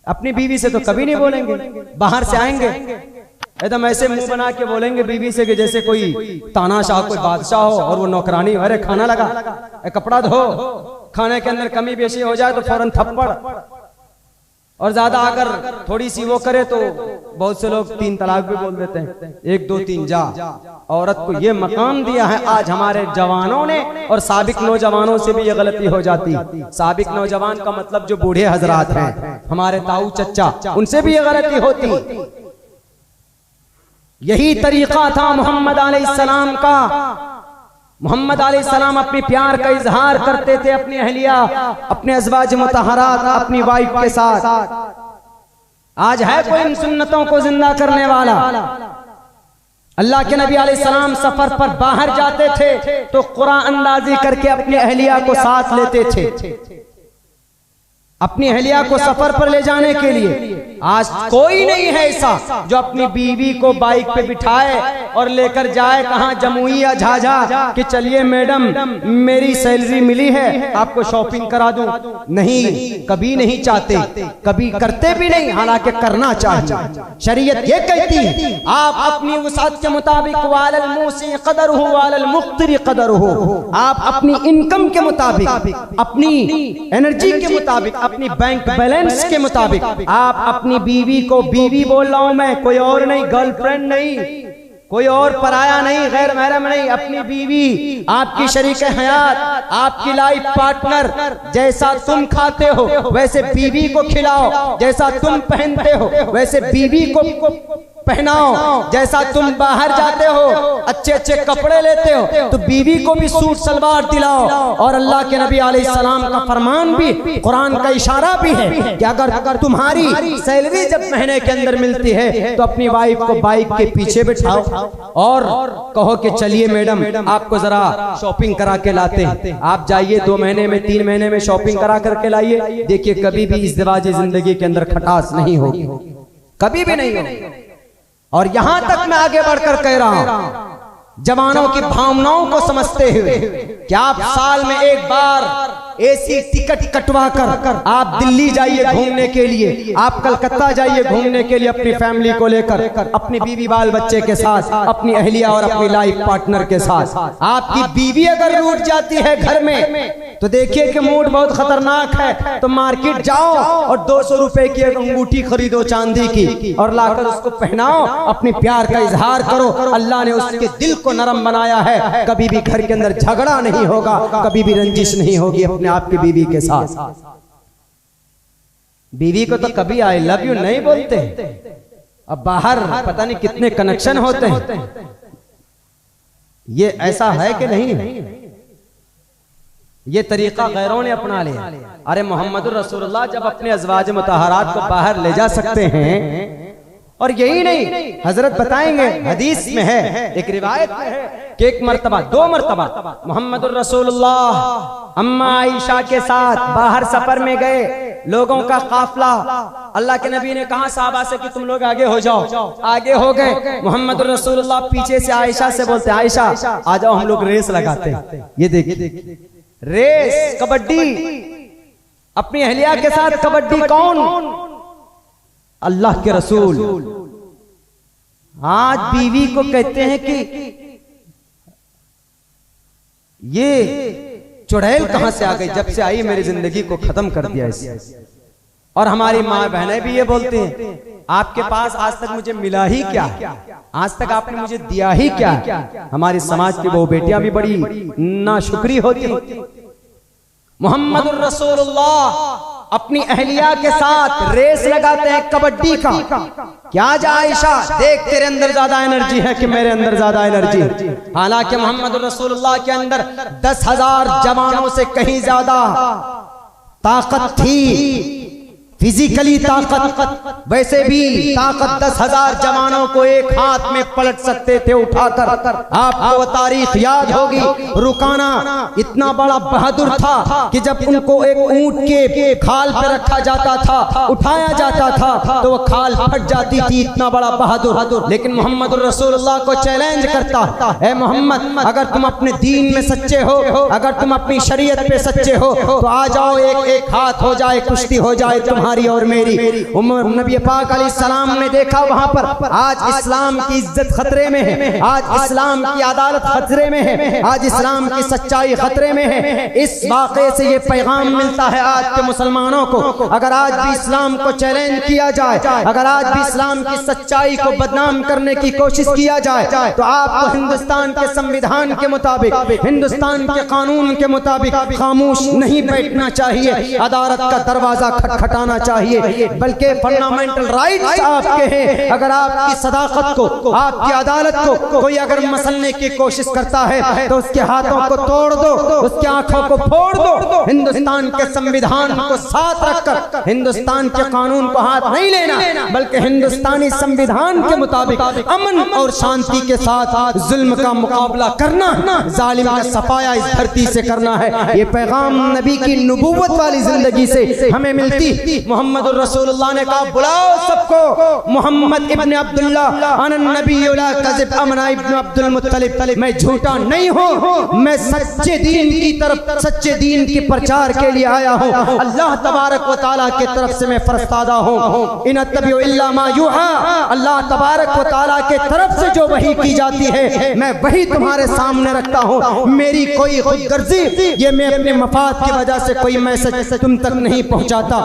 अपनी बीवी से तो कभी नहीं बोलेंगे, बाहर से आएंगे एकदम ऐसे मुंह बना के बोलेंगे बीवी से कि जैसे कोई तानाशाह, कोई बादशाह हो और वो नौकरानी। अरे खाना लगा, कपड़ा धो, खाने के अंदर कमी बेशी हो जाए तो फौरन थप्पड़, और ज्यादा अगर थोड़ी सी वो करे तो बहुत से लोग 3 तलाक भी बोल देते हैं, 1 2 3 जा। औरत को ये मकाम दिया है आज हमारे जवानों ने, और साबिक नौजवानों से भी ये गलती हो जाती। साबिक नौजवान का मतलब जो बूढ़े हजरात हैं, हमारे ताऊ चच्चा, उनसे भी ये गलती होती। यही तरीका था मोहम्मद अलैहिस्सलाम का। मोहम्मद अलैहिस्सलाम अपने प्यार का इजहार करते थे अपनी अहलिया, अपने अज़वाज मुतहरात, अपनी वाइफ के साथ। आज है कोई इन सुन्नतों को जिंदा करने वाला? अल्लाह के नबी अलैहिस्सलाम सफर पर बाहर जाते थे तो कुरान अंदाजी करके अपनी अहलिया को साथ लेते थे, अपनी अहलिया को सफर पर ले जाने के लिए। आज कोई नहीं है ऐसा जो अपनी बीवी को बाइक पे बिठाए और लेकर जाए कहां, जमुई या झाझा, कि चलिए मैडम मेरी सैलरी मिली है आपको शॉपिंग करा दूं। नहीं, कभी नहीं चाहते, कभी करते भी नहीं, हालांकि करना चाहिए। शरीयत ये कहती है आप अपनी वसात के मुताबिक वालल मूसी क़दरुहु वालल मुक़्तिरी क़दरुहु, आप अपनी इनकम के मुताबिक, अपनी एनर्जी के मुताबिक, अपनी बैंक बैलेंस के मुताबिक आप अपनी बीवी को, बीवी बोल रहा हूं मैं, कोई और नहीं, गर्लफ्रेंड नहीं, कोई और पराया नहीं, गैर महरम नहीं, अपनी बीवी आपकी शरीक हयात, आपकी लाइफ पार्टनर। जैसा तुम खाते हो वैसे बीवी को खिलाओ, जैसा तुम पहनते हो वैसे बीवी को पहनाओ, जैसा तुम बाहर जाते हो अच्छे अच्छे कपड़े लेते हो तो बीवी को भी सूट सलवार दिलाओ। और अल्लाह के नबी अलैहिस्सलाम का फरमान भी, कुरान का इशारा भी है कि अगर तुम्हारी सैलरी जब महीने के अंदर मिलती है तो अपनी वाइफ को बाइक के पीछे बिठाओ और कहो कि चलिए मैडम आपको जरा शॉपिंग करा के लाते हैं। आप जाइए 2 महीने में, 3 महीने में शॉपिंग करा करके लाइए। देखिए कभी भी इज़्दिवाजी जिंदगी के अंदर खटास नहीं होगी, कभी भी नहीं होगी। और यहां तक मैं आगे बढ़कर कह रहा हूं, जवानों की भावनाओं को समझते हुए कि आप साल में एक बार एसी टिकट कटवा कर आप दिल्ली जाइए घूमने के लिए, आप कलकत्ता जाइए घूमने के लिए अपनी फैमिली को लेकर, अपनी बीवी बाल बच्चे के साथ, अपनी अहलिया और अपनी लाइफ पार्टनर के साथ। आपकी बीवी अगर रूठ जाती है घर में तो देखिए कि मूड बहुत खतरनाक है, तो मार्केट जाओ और 200 रुपए की एक अंगूठी खरीदो चांदी की और लाकर उसको पहनाओ, अपने प्यार का इजहार करो। अल्लाह ने उसके दिल को नरम बनाया है, कभी भी घर के अंदर झगड़ा नहीं होगा, कभी भी रंजिश नहीं होगी अपने आपकी बीवी के साथ। बीवी को तो कभी आई लव यू नहीं बोलते, अब बाहर पता नहीं कितने कनेक्शन होते हैं। ये ऐसा है कि नहीं? ये तरीका गैरों ने अपना लिया। अरे मोहम्मदुर रसूलुल्लाह जब अपने अज़वाज मुतहरात को बाहर ले जा सकते हैं, और यही नहीं, हजरत बताएंगे हदीस में है, एक रिवायत में है कि 1 मरतबा 2 मरतबा मोहम्मदुर रसूलुल्लाह अम्मा आयशा के साथ बाहर सफर में गए, लोगों का काफला। अल्लाह के नबी ने कहा साहबा से कि तुम लोग आगे हो जाओ, आगे हो गए। मोहम्मदुर रसूलुल्लाह पीछे से आयशा से बोलते, आयशा आ जाओ हम लोग रेस लगाते हैं। ये देखिए रेस, कबड्डी, अपनी अहलिया के साथ कबड्डी। कौन? अल्लाह के रसूल। आज बीवी को कहते हैं कि ये चुड़ैल कहां से आ गई, जब से आई मेरी जिंदगी को खत्म कर दिया इसने। और हमारी माँ बहनें भी ये बोलती हैं, आपके पास आज तक मुझे मिला ही क्या, आज तक आपने मुझे दिया ही क्या। हमारी समाज की वो बेटियां भी बड़ी नाशुक्री होती। मोहम्मदुर रसूलुल्लाह अपनी अहलिया के साथ रेस लगाते हैं कबड्डी का। क्या जा आयशा, देख तेरे अंदर ज्यादा एनर्जी है कि मेरे अंदर ज्यादा एनर्जी है। हालांकि मोहम्मद रसूलुल्लाह के अंदर 10,000 जवानों से कहीं ज्यादा ताकत थी, फिजिकली ताकत, वैसे भी ताकत 10,000 जवानों को एक हाथ में पलट सकते थे उठाकर। आपको वो तारीख याद होगी, रुकाना इतना बड़ा बहादुर था कि जब उनको एक ऊंट के खाल पे रखा जाता था, उठाया जाता था तो वो खाल फट जाती थी, इतना बड़ा बहादुर। लेकिन मोहम्मद रसूलुल्लाह को चैलेंज करता, ऐ मोहम्मद अगर तुम अपने दीन में सच्चे हो, अगर तुम अपनी शरीयत पे सच्चे हो तो आ जाओ, एक एक हाथ हो जाए, कुश्ती हो जाए तुम्हारी तुम्हारी और मेरी। नबी पाक अलैहिस्सलाम ने देखा वहां पर आज इस्लाम की इज्जत खतरे में है, आज इस्लाम की अदालत खतरे में है, आज इस्लाम की सच्चाई खतरे में है। इस वाक़े से ये पैगाम मिलता है आज के मुसलमानों को, अगर आज भी इस्लाम को चैलेंज किया जाए, अगर आज भी इस्लाम की सच्चाई को बदनाम करने की कोशिश किया जाए, तो आपको हिंदुस्तान के संविधान के मुताबिक, हिंदुस्तान के कानून के मुताबिक खामोश नहीं बैठना चाहिए, अदालत का दरवाजा खटखटाना चाहिए, बल्कि फंडामेंटल राइट्स आपके हैं। अगर आपकी सदाकत को, आपकी अदालत को कोई अगर मसलने की कोशिश करता है तो उसके हाथों को तोड़ दो, उसकी आंखों को फोड़ दो। हिंदुस्तान के संविधान को साथ रखकर हिंदुस्तान के कानून को हाथ नहीं लेना, बल्कि हिंदुस्तानी संविधान के मुताबिक अमन और शांति के साथ जुल्म का मुकाबला करना, जालिम का सफाया इस धरती से करना है। ये पैगाम नबी की नबूवत वाली जिंदगी से हमें मिलती। मोहम्मद रसूलुल्लाह ने कहा बुलाओ सबको, मोहम्मद इब्न अब्दुल्ला अनन नबी ला कज़िब अमना इब्न अब्दुल मुत्तलिब, मैं झूठा नहीं हूँ, मैं सच्चे दीन की तरफ, सच्चे दीन की प्रचार के लिए आया हूँ। अल्लाह तबारक व तआला की तरफ से मैं फरस्तादा हूँ। इन अत्तबिउ इल्ला मा युहा, अल्लाह तबारक व तआला के तरफ से जो वही की जाती है मैं वही तुम्हारे सामने रखता हूँ। मेरी कोई खुदगर्जी, ये मैं अपने मफाद की वजह से कोई मैसेज तुम तक नहीं पहुँचाता।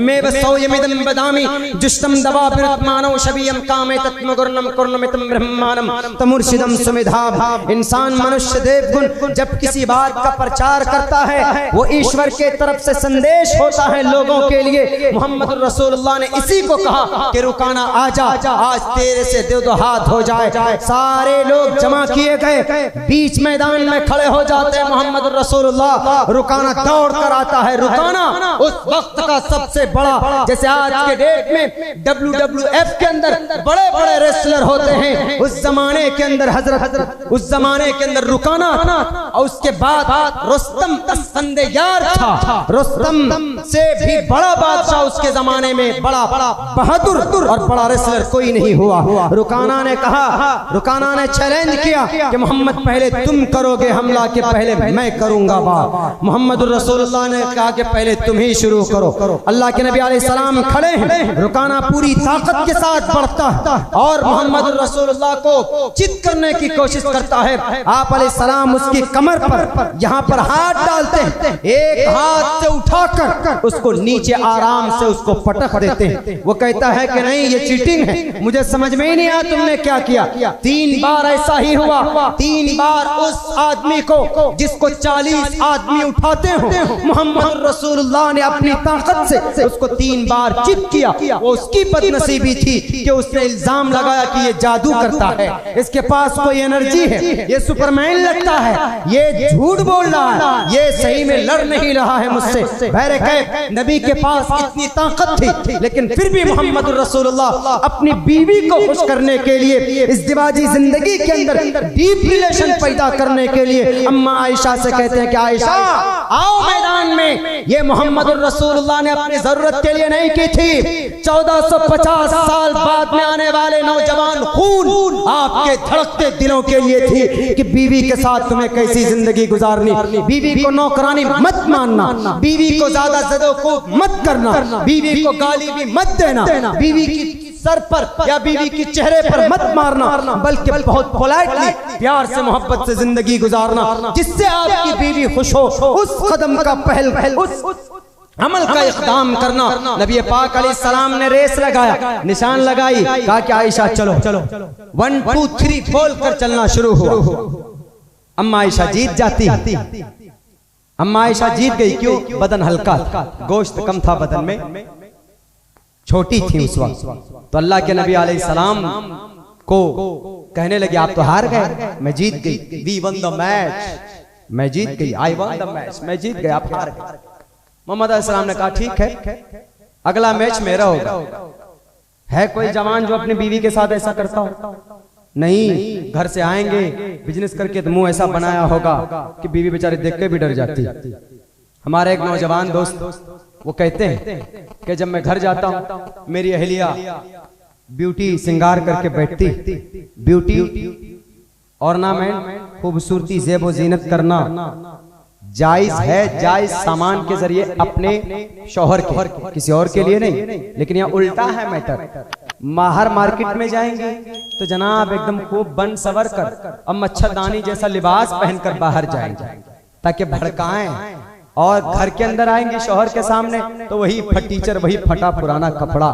मैं बसो यमिदम बदामी जुष्टम दवा बिरतमानो शबियम कामे तत्मगुरनम कुर्नमितम ब्रह्मानम तमुर्शिदम सुमिधाभ। इंसान मनुष्य देवगुण जब किसी बात का प्रचार करता है वो ईश्वर के तरफ से संदेश होता है लोगों के लिए। मोहम्मद रसूलुल्लाह ने इसी को कहा कि रुकाना आजा, आज तेरे से दो हाथ हो जाए। सारे लोग जमा किए गए, बीच मैदान में खड़े हो जाते हैं। मोहम्मद रसूलुल्लाह रुकाना दौड़ कर आता है। रुकाना उस वक्त का सबसे बड़ा, जैसे आज के डेट में WWF के अंदर बड़े बड़े रेसलर होते हैं, उस जमाने के अंदर हजरत, उस जमाने के अंदर रुकाना, और उसके बाद रुस्तम फंदेयार था। रुस्तम से भी बड़ा बादशाह उसके जमाने में, बड़ा बहादुर और बड़ा रेसलर कोई नहीं हुआ। रुकाना ने कहा, रुकाना ने चैलेंज किया कि मोहम्मद पहले तुम करोगे हमला के पहले मैं करूंगा बात। मोहम्मद रसूलुल्लाह ने कहा कि पहले तुम ही शुरू करो। अल्लाह के नबी अलैहिस्सलाम खड़े हैं, रुकाना पूरी ताकत के साथ बढ़ता है और मोहम्मद रसूलुल्लाह को चित करने की कोशिश करता है। आप अलैहिस्सलाम उसकी कमर पर यहाँ पर हाथ डालते हैं, एक हाथ से उठाकर उसको नीचे आराम से उसको पटक देते हैं। वो कहता है कि नहीं ये चीटिंग है, मुझे समझ में ही नहीं आया तुमने क्या किया। 3 बार ऐसा ही हुआ, 3 बार उस आदमी को जिसको 40 आदमी उठाते हो, मोहम्मद रसूलुल्लाह ने अपनी ताकत से उसको 3 बार चित किया। वो उसकी बदनसीबी थी कि उसने इल्जाम लगाया कि ये जादू करता है, इसके पास कोई एनर्जी है, ये सुपरमैन लगता है, ये झूठ बोल रहा है, ये सही में लड़ नहीं रहा है मुझसे। बहरकैफ नबी के पास इतनी ताकत थी, लेकिन फिर भी मोहम्मद रसूलुल्लाह अपनी बीवी को खुश करने के लिए, इस दिवाजी जिंदगी के अंदर डीप रिलेशन पैदा करने के लिए अम्मा आयशा से कहते हैं कि आयशा आओ मैदान में। ये मोहम्मद रसूलुल्लाह ने अपनी जरूरत के लिए नहीं की थी, 1450 साल बाद में आने वाले नौजवान खून आपके धड़कते दिलों के लिए थी कि बीवी के साथ तुम्हें कैसी जिंदगी गुजारनी, बीवी को नौकरानी मत मानना, बीवी को ज्यादा ज़दो को मत करना, बीवी को गाली भी मत देना, बीवी की सर पर या बीवी के चेहरे पर मत मारना, बल्कि बहुत पोलाइटली प्यार से मोहब्बत से जिंदगी गुजारना, जिससे आपकी बीवी खुश हो। उस कदम का पहल उस अमल का इक़दाम करना। नबी पाक अलैहिस्सलाम ने रेस लगाया, निशान लगाई, कहा कि आयशा चलो 1 2 3 बोल कर चलना शुरू हुआ। अम्मा आयशा जीत जाती, अम्मा आयशा जीत गई। क्यों? बदन हल्का था, गोश्त कम था बदन में, छोटी थी उस वक्त। तो अल्लाह के नबी अलैहिस्सलाम को कहने लगे आप तो हार गए, मैं जीत गई। वी वन द मैच, मैं जीत गई। आई वन द मैच, मैं जीत गया, आप हार गए। मोहम्मद अलैहिस्सलाम ने कहा ठीक है, अगला मैच मेरा होगा। है कोई जवान जो अपनी बीवी के साथ ऐसा करता हो? नहीं, घर से आएंगे बिजनेस करके तो मुंह ऐसा बनाया होगा कि बीवी बेचारी देख के भी डर जाती। हमारे एक नौजवान दोस्त वो कहते हैं कि जब मैं घर जाता हूँ मेरी अहलिया ब्यूटी सिंगार करके बैठती, ब्यूटी ऑर्नामेंट खूबसूरती ज़ेब व ज़ीनत करना जायज है, जायज सामान के जरिए अपने शौहर के, किसी और के लिए नहीं। लेकिन यहाँ उल्टा है मैटर। बाहर मार्केट में जाएंगे तो जनाब एकदम खूब बन सवर कर और मच्छरदानी जैसा लिबास पहनकर बाहर जाएंगे ताकि भड़काएं, और घर के अंदर आएंगे शौहर के सामने तो वही फटीचर, वही फटा पुराना कपड़ा।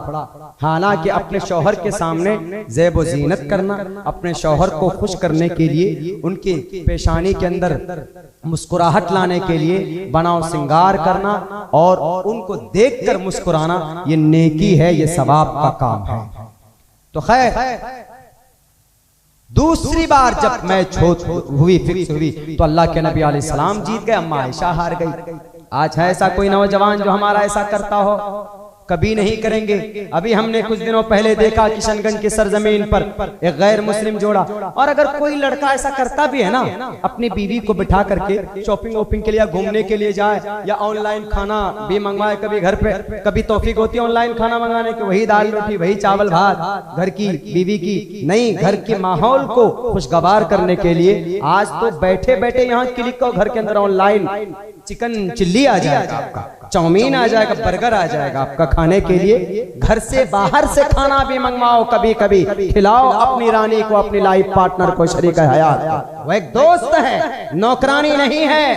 हालांकि अपने शौहर के सामने ज़ेब व ज़ीनत करना, अपने शौहर को खुश करने के लिए उनके पेशानी के अंदर मुस्कुराहट लाने के लिए बनाव सिंगार करना और उनको देखकर मुस्कुराना, ये नेकी है, ये सवाब का काम है। तो खैर दूसरी बार जब मैच हुई, फिक्स हुई, तो अल्लाह के नबी अलैहिस्सलाम जीत गए, अम्मा आयशा हार गई। आज है ऐसा कोई नौजवान जो हमारा ऐसा करता हो? कभी नहीं करेंगे। अभी हमने कुछ दिनों पहले देखा किशनगंज की सरजमीन पर एक गैर मुस्लिम जोड़ा, और अगर कोई लड़का ऐसा करता भी है ना, अपनी बीवी को बिठा करके शॉपिंग वॉपिंग के लिए, घूमने के लिए जाए या ऑनलाइन खाना भी मंगवाए, कभी घर पे, कभी तौफीक होती है ऑनलाइन खाना मंगाने की, वही दाल रोटी, वही चावल भात घर की बीवी की, नहीं, घर के माहौल को खुशगवार करने के लिए आज तो बैठे बैठे यहाँ क्लिक करो, घर के अंदर ऑनलाइन चिकन चिल्ली आ जाएगा आपका, चाउमीन आ जाएगा, बर्गर आ जाएगा आपका खाने के लिए। घर से बाहर से खाना भी मंगवाओ, कभी कभी खिलाओ अपनी रानी को, अपनी लाइफ पार्टनर को, शरीक हयात। वो एक दोस्त है, नौकरानी नहीं है।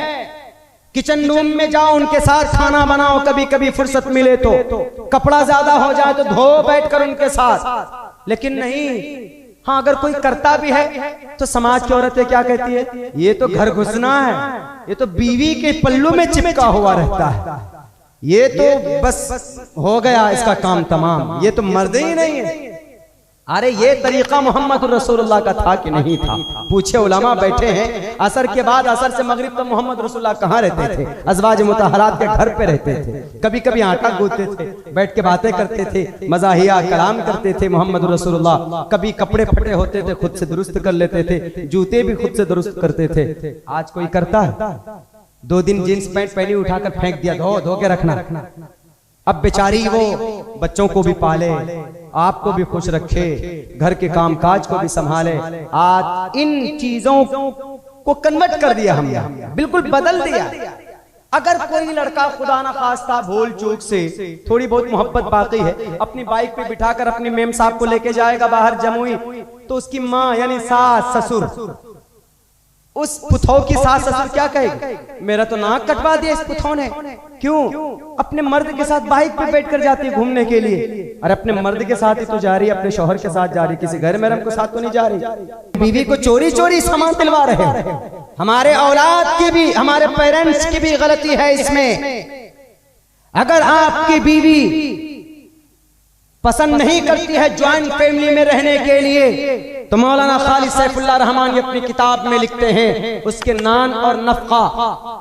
किचन रूम में जाओ, उनके साथ खाना बनाओ, कभी कभी फुर्सत मिले तो, कपड़ा ज्यादा हो जाए तो धो बैठकर उनके साथ। लेकिन नहीं, हाँ अगर कोई करता भी है तो समाज की औरतें क्या कहती है? ये तो घर घुसना है, ये तो बीवी के पल्लू में चिपका हुआ रहता है, ये तो बस हो गया इसका काम तमाम, ये तो मर्द ही नहीं है। अरे ये तरीका मोहम्मद रसूलुल्लाह का था कि नहीं था? पूछे, उलमा बैठे हैं। असर के बाद, असर से मगरिब तो मोहम्मद रसूलुल्लाह कहाँ रहते थे? अज़वाज मुतहरात के घर पे रहते थे। कभी कभी आटा गूंथते थे, बैठ के बातें करते थे, मज़ाहिया कलाम करते थे मोहम्मद रसूलुल्लाह। कभी कपड़े फटे होते थे, खुद से दुरुस्त कर लेते थे, जूते भी खुद से दुरुस्त करते थे। आज कोई करता है? 2 दिन जींस पैंट पहनी, उठाकर फेंक दिया, धो के रखना। अब बेचारी वो बच्चों को भी पाले, आपको भी खुश रखे, घर के कामकाज को भी संभाले। आज इन चीजों को कन्वर्ट कर दिया हमने, बिल्कुल बदल दिया। अगर कोई लड़का खुदा ना खास्ता भूल चूक से, थोड़ी बहुत मोहब्बत बाकी है, अपनी बाइक पे बिठाकर अपनी मेम साहब को लेके जाएगा बाहर जमुई, तो उसकी माँ यानी सास ससुर, उस पुथौ की सास ससुर क्या कहेगी? मेरा तो नाक कटवा दिया इस पुथौ ने। क्यों? अपने मर्द के साथ बाइक पे बैठकर जाती है घूमने के लिए। अरे अपने मर्द के साथ ही तो जा रही है, अपने शौहर के साथ जा रही, किसी घर में के साथ तो नहीं जा रही। बीवी को चोरी चोरी सामान दिलवा रहे हैं। हमारे औलाद की भी, हमारे पेरेंट्स की भी गलती है इसमें। अगर आपकी बीवी पसंद नहीं करती है ज्वाइंट फैमिली में रहने के लिए, तो मौलाना खालिद सैफुल्लाह रहमान अपनी किताब में लिखते हैं, उसके नान और नफका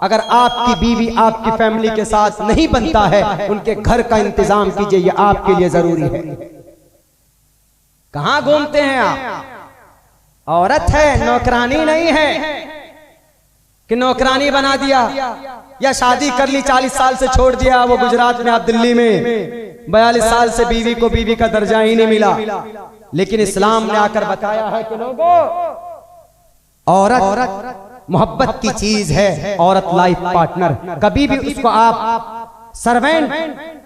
अगर आपकी बीवी आपकी फैमिली के साथ नहीं बनता है, उनके घर का इंतजाम कीजिए, ये आपके लिए जरूरी है। कहां घूमते हैं आप? औरत है, नौकरानी नहीं है कि नौकरानी बना दिया या शादी कर ली, 40 साल से छोड़ दिया, वो गुजरात में, आप दिल्ली में 42 साल से बीवी को बीवी का दर्जा ही नहीं मिला। लेकिन इस्लाम ने आकर बताया है कि लोगों, औरत मोहब्बत की चीज है, औरत लाइफ पार्टनर। कभी भी उसको आप सर्वेंट,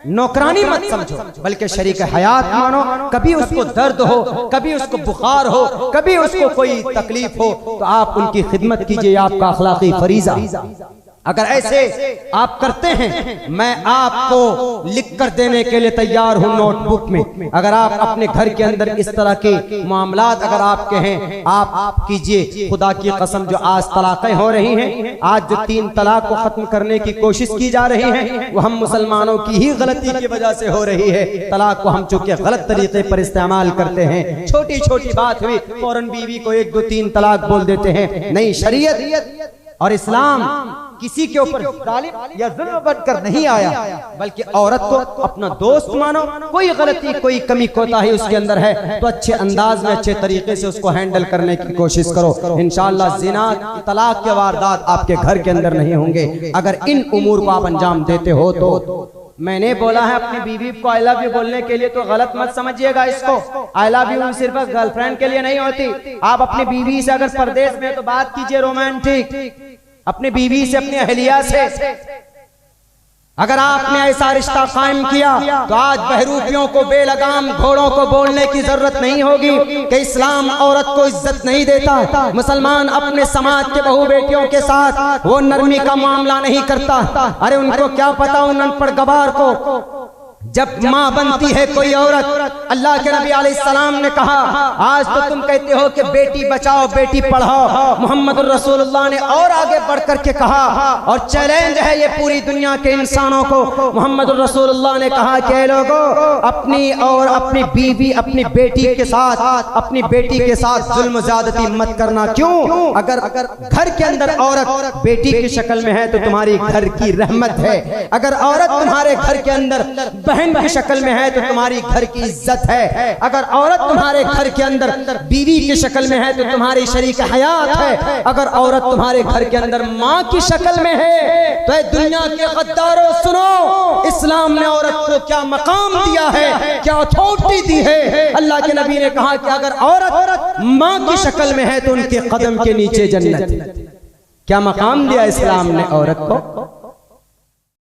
नौकरानी मत समझो, बल्कि शरीक हयात मानो। कभी उसको दर्द हो, कभी उसको बुखार हो, कभी उसको कोई तकलीफ हो, तो आप उनकी खिदमत कीजिए, आपका अखलाकी फरीजा। अगर ऐसे आप करते हैं, मैं आपको लिख कर देने के लिए तैयार हूं नोटबुक में। अगर आप अपने घर के अंदर इस तरह के मामलात अगर आपके हैं, आप कीजिए। खुदा की कसम, जो आज तलाक़ें हो रही हैं, आज जो 3 तलाक को खत्म करने की कोशिश की जा रही है, वो हम मुसलमानों की ही गलती की वजह से हो रही है। तलाक को हम चूंकि गलत तरीके पर इस्तेमाल करते हैं, छोटी छोटी बात हुई फौरन बीवी को 1 2 3 तलाक बोल देते हैं। नहीं, शरीयत और इस्लाम किसी के ऊपर जालिम या जुल्म बनकर नहीं आया, बल्कि औरत को अपना दोस्त मानो। कोई गलती, कोई कमी कोताही उसके अंदर है तो अच्छे अंदाज में, अच्छे तरीके से उसको हैंडल करने की कोशिश करो। इंशाअल्लाह जिना, तलाक के वारदात आपके घर के अंदर नहीं होंगे अगर इन उमूर को आप अंजाम देते हो। तो मैंने बोला है अपनी बीवी को आई लव यू बोलने के लिए, तो गलत मत समझिएगा इसको। आई लव यू सिर्फ गर्लफ्रेंड के लिए नहीं होती। आप अपनी बीवी से अगर परदेश में तो बात कीजिए रोमांटिक, अपने बीवी से, अपनी अहलिया से। अगर आपने ऐसा रिश्ता कायम किया तो आज बहरूपियों को, बेलगाम घोड़ों को बोलने की जरूरत नहीं होगी कि इस्लाम औरत को इज्जत नहीं देता। मुसलमान अपने समाज के बहू बेटियों के साथ वो नरमी का मामला नहीं करता। अरे उनको क्या पता उन अनपढ़ गवार को, जब माँ बनती है कोई औरत, अल्लाह के नबी अलैहिस्सलाम ने कहा, आज तो तुम कहते हो कि बेटी बचाओ बेटी पढ़ाओ, मोहम्मद रसूलुल्लाह ने और आगे बढ़ करके कहा, और चैलेंज है ये पूरी दुनिया के इंसानों को। मोहम्मद रसूलुल्लाह ने कहा कि लोगों, अपनी और अपनी बीवी, अपनी बेटी के साथ, अपनी बेटी के साथ जुल्म ज्यादती मत करना। क्यों? अगर घर के अंदर औरत बेटी की शक्ल में है तो तुम्हारी घर की रहमत है। अगर औरत तुम्हारे घर के अंदर बहन की शक्ल में है तो तुम्हारी घर की इज्जत है। अगर औरत तुम्हारे घर के अंदर बीवी की शक्ल में है तो तुम्हारी शरीक हयात है। अगर औरत तुम्हारे घर के अंदर माँ की शक्ल में है तो दुनिया के गद्दारों सुनो, इस्लाम ने औरत को क्या मकाम दिया है, क्या अथॉरिटी दी है। अल्लाह के नबी ने कहा कि अगर औरत माँ की शक्ल में है तो उनके कदम के नीचे जन्नत। क्या मकाम दिया इस्लाम ने औरत को।